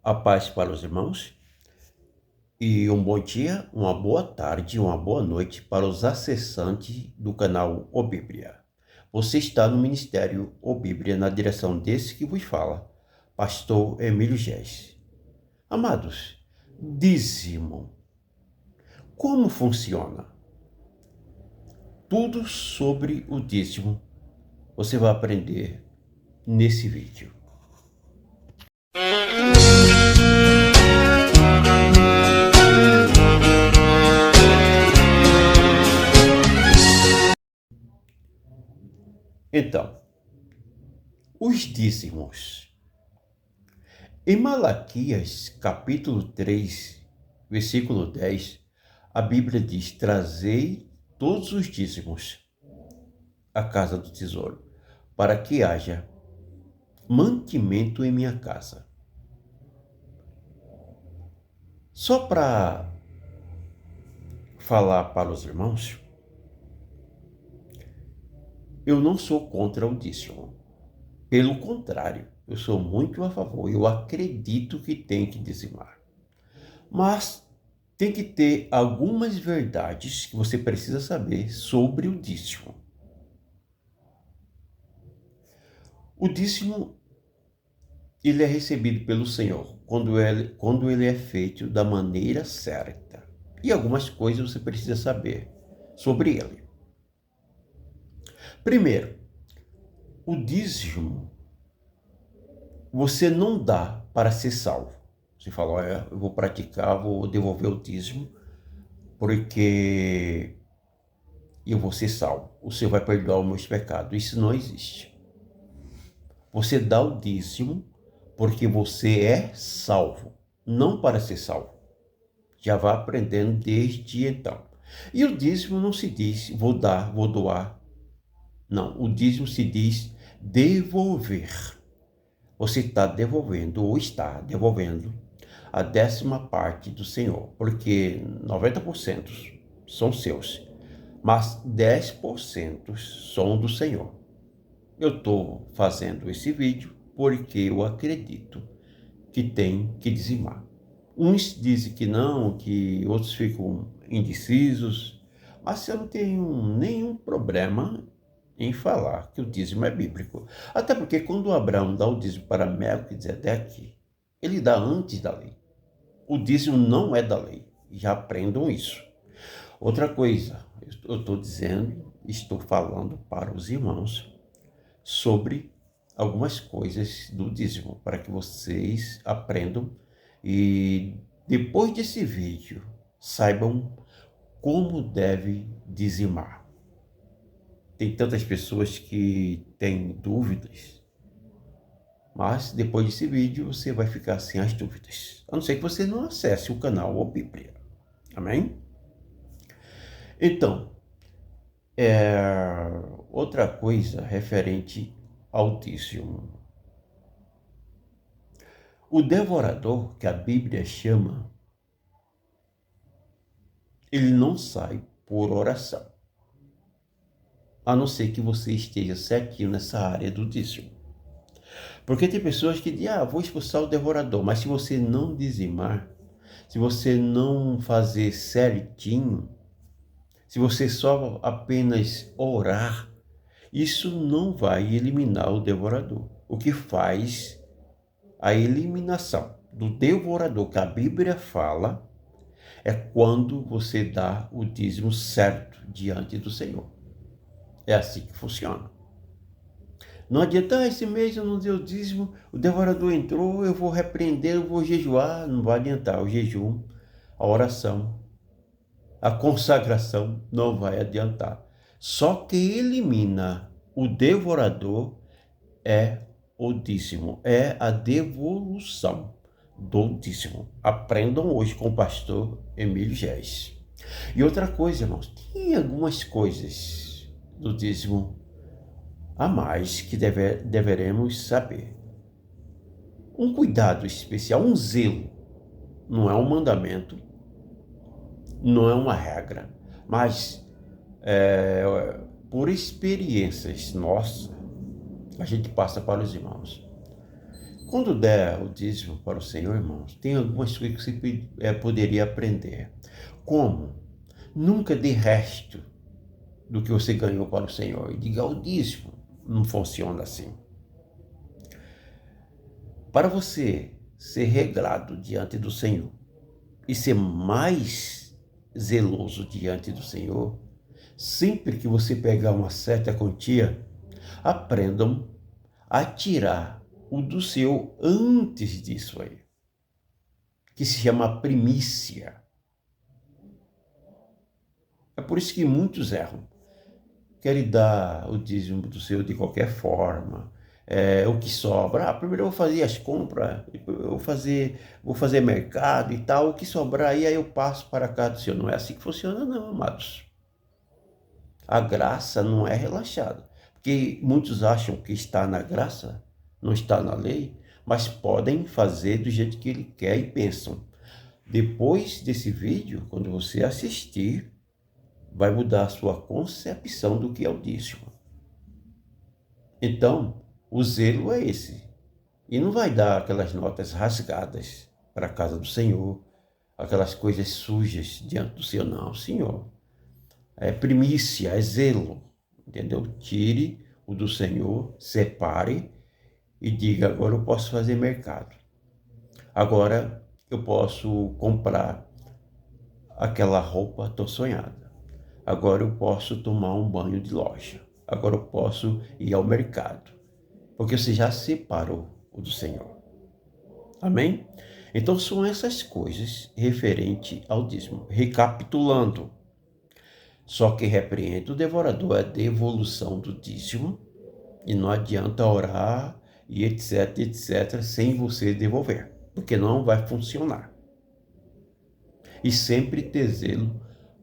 A paz para os irmãos e um bom dia, uma boa tarde, uma boa noite para os acessantes do canal O Bíblia. Você está no Ministério O Bíblia na direção desse que vos fala, Pastor Emílio Gés. Amados, dízimo. Como funciona? Tudo sobre o dízimo você vai aprender nesse vídeo. Então, os dízimos. Em Malaquias, capítulo 3, versículo 10, a Bíblia diz: trazei todos os dízimos à casa do tesouro, para que haja mantimento em minha casa. Só para falar para os irmãos, eu não sou contra o dízimo. Pelo contrário, eu sou muito a favor. Eu acredito que tem que dizimar. Mas tem que ter algumas verdades que você precisa saber sobre o dízimo. O dízimo, ele é recebido pelo Senhor quando ele é feito da maneira certa. E algumas coisas você precisa saber sobre ele. Primeiro, o dízimo você não dá para ser salvo. Você fala, olha, eu vou praticar, vou devolver o dízimo, porque eu vou ser salvo. O Senhor vai perdoar os meus pecados. Isso não existe. Você dá o dízimo porque você é salvo, não para ser salvo. Já vai aprendendo desde então. E o dízimo não se diz vou dar, vou doar. Não, o dízimo se diz devolver. Você está devolvendo ou está devolvendo a 10ª parte do Senhor, porque 90% são seus, mas 10% são do Senhor. Eu estou fazendo esse vídeo porque eu acredito que tem que dizimar. Uns dizem que não, que outros ficam indecisos, mas eu não tenho nenhum problema em falar que o dízimo é bíblico. Até porque quando Abraão dá o dízimo para Melquisedeque, ele dá antes da lei. O dízimo não é da lei. Já aprendam isso. Outra coisa, eu estou falando para os irmãos sobre algumas coisas do dízimo, para que vocês aprendam e depois desse vídeo saibam como deve dizimar. Tem tantas pessoas que têm dúvidas, mas depois desse vídeo você vai ficar sem as dúvidas. A não ser que você não acesse o canal ou Bíblia. Amém? Então, outra coisa referente ao dízimo. O devorador, que a Bíblia chama, ele não sai por oração. A não ser que você esteja certinho nessa área do dízimo. Porque tem pessoas que dizem, vou expulsar o devorador, mas se você não dizimar, se você não fazer certinho, se você só apenas orar, isso não vai eliminar o devorador. O que faz a eliminação do devorador que a Bíblia fala é quando você dá o dízimo certo diante do Senhor. É assim que funciona. Não adianta, esse mês eu não dei o dízimo, o devorador entrou, eu vou repreender, eu vou jejuar. Não vai adiantar. O jejum, a oração, a consagração não vai adiantar. Só que elimina o devorador é o dízimo, é a devolução do dízimo. Aprendam hoje com o pastor Emílio Gés. E outra coisa, irmãos, tem algumas coisas do dízimo a mais que deveremos saber. Um cuidado especial, um zelo, não é um mandamento, não é uma regra, mas por experiências nossas, a gente passa para os irmãos. Quando der o dízimo para o Senhor, irmãos, tem algumas coisas que você poderia aprender. Como? Nunca dê resto do que você ganhou para o Senhor. E diga o dízimo. Não funciona assim. Para você ser regrado diante do Senhor e ser mais zeloso diante do Senhor, sempre que você pegar uma certa quantia, aprendam a tirar o do seu antes disso aí, que se chama primícia. É por isso que muitos erram. Querem dar o dízimo do seu de qualquer forma. O que sobra, primeiro eu vou fazer as compras, eu vou fazer mercado e tal, o que sobrar aí eu passo para cá do Senhor. Não é assim que funciona não, amados. A graça não é relaxada, porque muitos acham que está na graça, não está na lei, mas podem fazer do jeito que ele quer e pensam. Depois desse vídeo, quando você assistir, vai mudar a sua concepção do que é o dízimo. Então, o zelo é esse. E não vai dar aquelas notas rasgadas para a casa do Senhor, aquelas coisas sujas diante do Senhor, não, Senhor. É primícia, é zelo, entendeu? Tire o do Senhor, separe e diga, agora eu posso fazer mercado. Agora eu posso comprar aquela roupa tão sonhada. Agora eu posso tomar um banho de loja. Agora eu posso ir ao mercado. Porque você já separou o do Senhor. Amém? Então são essas coisas referente ao dízimo. Recapitulando. Só que repreende o devorador a devolução do dízimo. E não adianta orar e etc, etc, sem você devolver. Porque não vai funcionar. E sempre ter zelo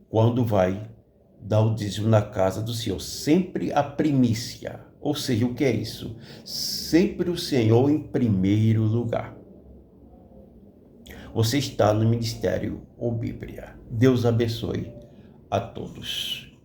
quando vai dar o dízimo na casa do Senhor. Sempre a primícia. Ou seja, o que é isso? Sempre o Senhor em primeiro lugar. Você está no Ministério Ou Bíblia. Deus abençoe a todos.